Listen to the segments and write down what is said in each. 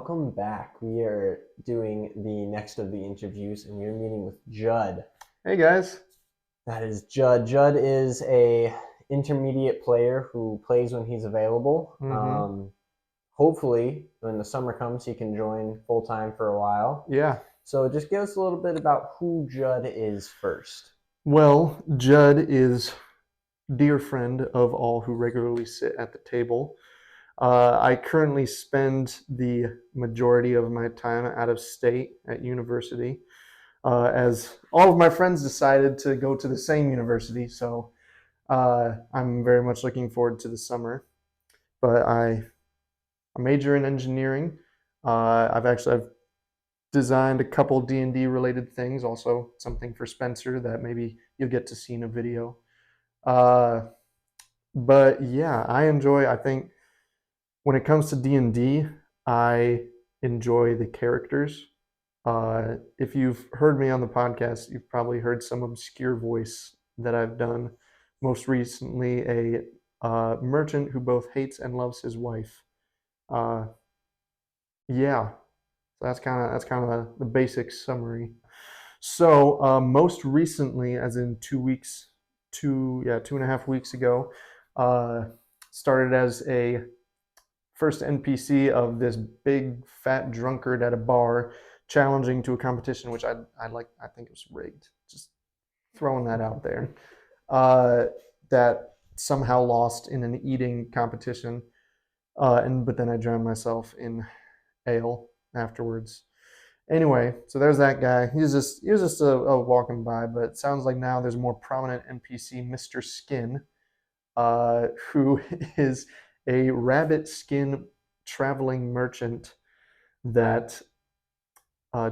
welcome back. We are doing the next of the interviews, and we're meeting with Judd. Hey guys. That is Judd. Judd is a intermediate player who plays when he's available. Hopefully, when the summer comes, he can join full time for a while. Yeah. So just give us a little bit about who Judd is first. Well, Judd is dear friend of all who regularly sit at the table. I currently spend the majority of my time out of state at university, as all of my friends decided to go to the same university. So I'm very much looking forward to the summer. But I major in engineering. I've designed a couple D&D related things, also something for Spencer that maybe you'll get to see in a video. But yeah, I think when it comes to D&D, I enjoy the characters. If you've heard me on the podcast, you've probably heard some obscure voice that I've done. Most recently, a merchant who both hates and loves his wife. Yeah, that's kind of the basic summary. So most recently, as in 2 weeks, 2.5 weeks ago, started as a first NPC of this big fat drunkard at a bar, challenging to a competition, which I think it was rigged. Just throwing that out there. That somehow lost in an eating competition, but then I drowned myself in ale afterwards. Anyway, so there's that guy. He was just a walking by, but it sounds like now there's a more prominent NPC, Mr. Skin, who is a rabbit skin traveling merchant that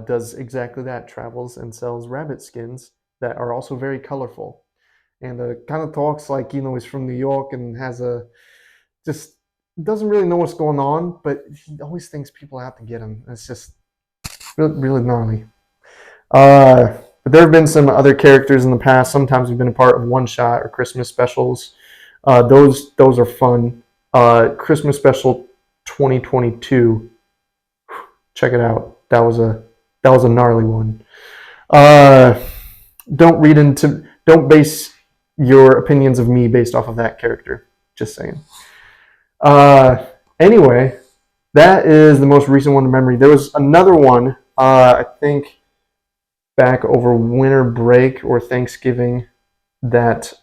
does exactly that, travels and sells rabbit skins that are also very colorful. And kind of talks like, he's from New York and just doesn't really know what's going on, but he always thinks people out to get him. It's just really gnarly. But there have been some other characters in the past. Sometimes we've been a part of one-shot or Christmas specials. Those are fun. Christmas special 2022. Check it out. That was a gnarly one. Don't base your opinions of me based off of that character. Just saying. Anyway, that is the most recent one to memory. There was another one, I think back over winter break or Thanksgiving, that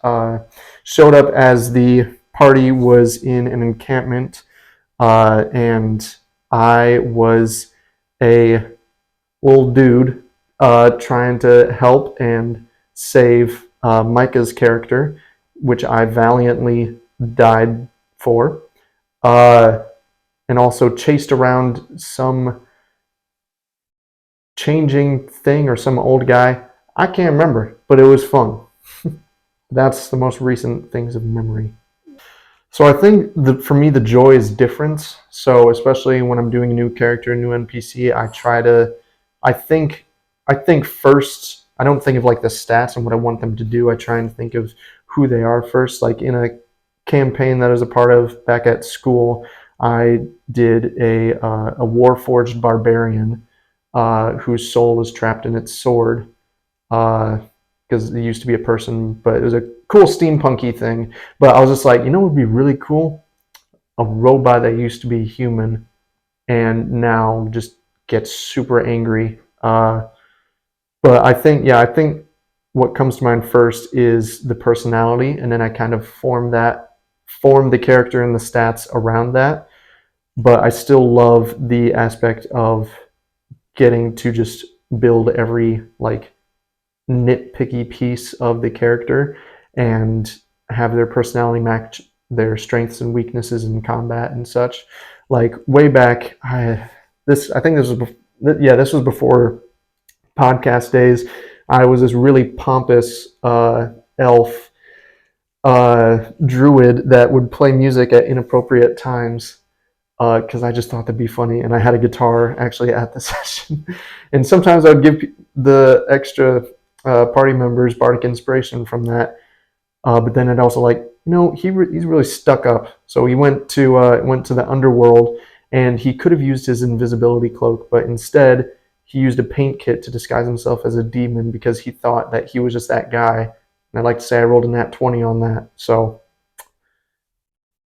showed up as the party was in an encampment, and I was a little dude trying to help and save Micah's character, which I valiantly died for, and also chased around some changing thing or some old guy. I can't remember, but it was fun. That's the most recent things of memory. So I think for me, the joy is different. So especially when I'm doing a new character, a new NPC, I think first. I don't think of like the stats and what I want them to do. I try and think of who they are first. Like in a campaign that I was a part of back at school, I did a Warforged barbarian whose soul was trapped in its sword, because it used to be a person, but it was a cool steampunky thing. But I was just like, what would be really cool? A robot that used to be human and now just gets super angry. But I think what comes to mind first is the personality, and then I kind of form the character and the stats around that. But I still love the aspect of getting to just build every like nitpicky piece of the character and have their personality match their strengths and weaknesses in combat and such. Like way back, this was before podcast days. I was this really pompous elf druid that would play music at inappropriate times, because I just thought that'd be funny, and I had a guitar actually at the session, and sometimes I would give the extra party members bardic inspiration from that. But then I'd also he's really stuck up, so he went to the underworld and he could have used his invisibility cloak, but instead he used a paint kit to disguise himself as a demon because he thought that he was just that guy. And I'd like to say I rolled a nat 20 on that. So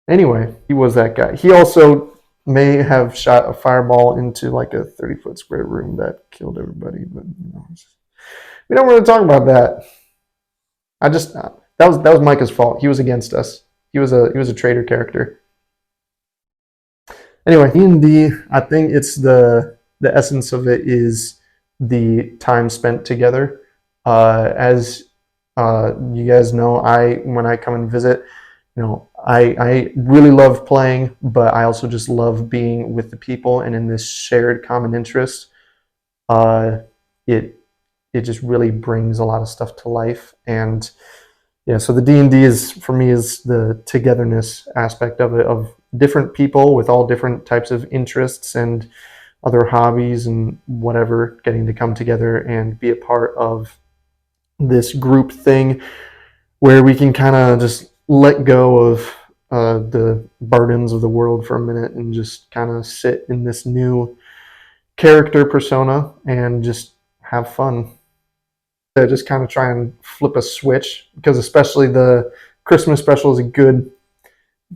anyway, he was that guy. He also may have shot a fireball into like a 30-foot square room that killed everybody, but we don't really talk about that. That was Micah's fault. He was against us. He was a traitor character. Anyway, D&D, I think it's the essence of it is the time spent together. As you guys know, when I come and visit, I really love playing, but I also just love being with the people and in this shared common interest. It just really brings a lot of stuff to life. And yeah, so the D&D for me is the togetherness aspect of it, of different people with all different types of interests and other hobbies and whatever, getting to come together and be a part of this group thing where we can kind of just let go of the burdens of the world for a minute and just kind of sit in this new character persona and just have fun. To just kind of try and flip a switch, because especially the Christmas special is a good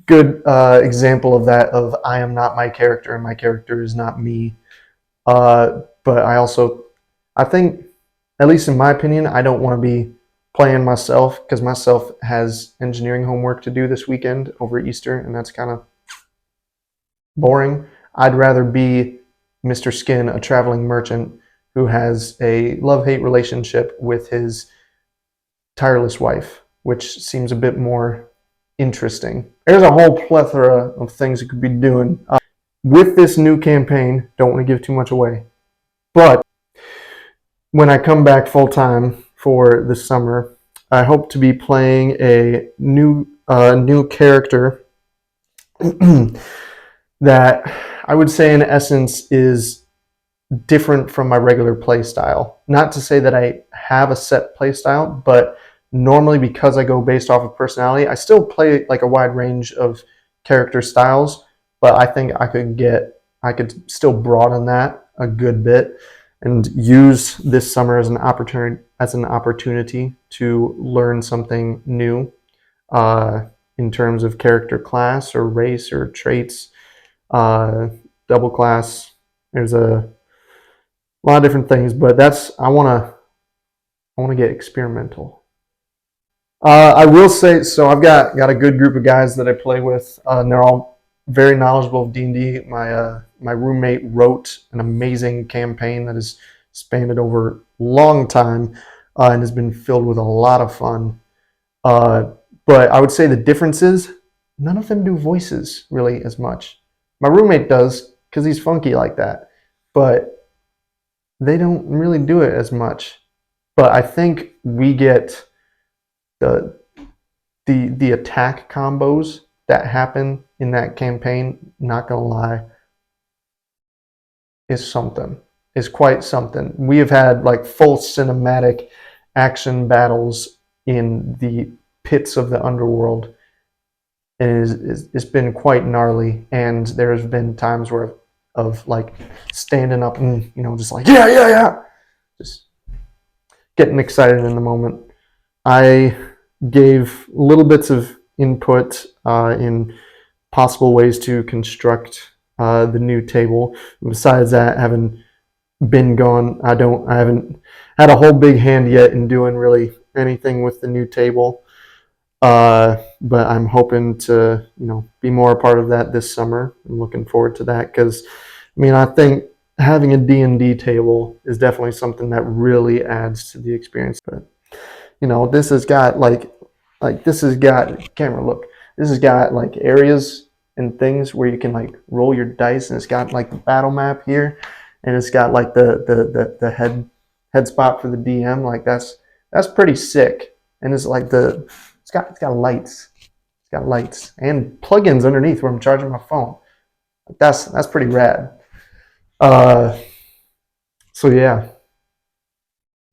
example of that, of I am not my character and my character is not me. But I think, at least in my opinion, I don't want to be playing myself, because myself has engineering homework to do this weekend over Easter, and that's kind of boring. I'd rather be Mr. Skin, a traveling merchant who has a love-hate relationship with his tireless wife, which seems a bit more interesting. There's a whole plethora of things you could be doing with this new campaign. Don't want to give too much away, but when I come back full-time for the summer, I hope to be playing a new character that I would say in essence is different from my regular play style. Not to say that I have a set play style, but normally, because I go based off of personality, I still play like a wide range of character styles, but I think I could still broaden that a good bit and use this summer as an opportunity to learn something new in terms of character class or race or traits, double class. There's a lot of different things, but I want to get experimental. I will say, so I've got a good group of guys that I play with, and they're all very knowledgeable of D&D. My roommate wrote an amazing campaign that has spanned over a long time and has been filled with a lot of fun. But I would say the difference is none of them do voices really as much. My roommate does, because he's funky like that, but they don't really do it as much. But I think we get the attack combos that happen in that campaign, not gonna lie, is quite something. We have had like full cinematic action battles in the pits of the underworld, and it's been quite gnarly. And there's been times where of like standing up and just like yeah, just getting excited in the moment. I gave little bits of input in possible ways to construct the new table. Besides that, having been gone, I haven't had a whole big hand yet in doing really anything with the new table. But I'm hoping to be more a part of that this summer. I'm looking forward to that, because I think having a D&D table is definitely something that really adds to the experience. But this has got camera look. This has got like areas and things where you can like roll your dice, and it's got like the battle map here, and it's got like the head spot for the DM. Like that's pretty sick. And it's like it's got lights. It's got lights and plugins underneath where I'm charging my phone. That's pretty rad. So yeah.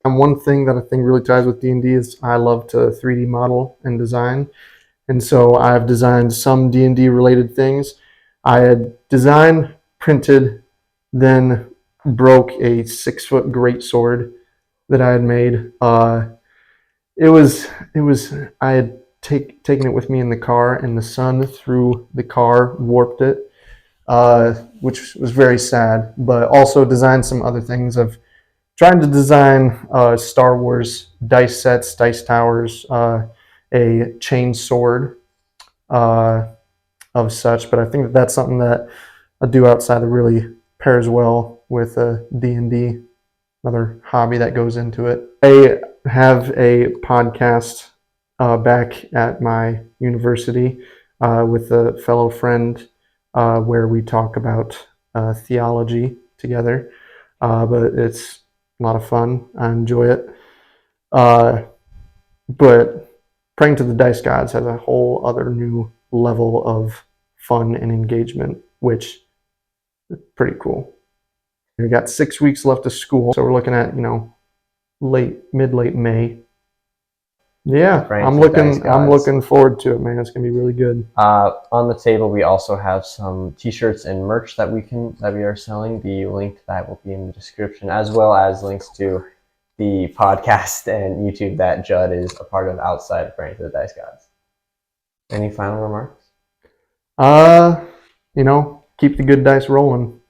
And one thing that I think really ties with D&D is I love to 3D model and design. And so I've designed some D&D related things. I had designed printed, then broke a 6-foot great sword that I had made. I had taken it with me in the car, and the sun through the car warped it, which was very sad. But also designed some other things. I've tried to design Star Wars dice sets, dice towers, a chain sword uh, of such. But I think that that's something that I do outside that really pairs well with D&D, another hobby that goes into it. I have a podcast back at my university with a fellow friend where we talk about theology together. But it's a lot of fun. I enjoy it. But praying to the dice gods has a whole other new level of fun and engagement, which is pretty cool. We got 6 weeks left of school, so we're looking at late May. Yeah, I'm looking forward to it, man. It's gonna be really good. On the table, we also have some T-shirts and merch that we are selling. The link to that will be in the description, as well as links to the podcast and YouTube that Judd is a part of outside of Praying to the Dice Gods. Any final remarks? Keep the good dice rolling.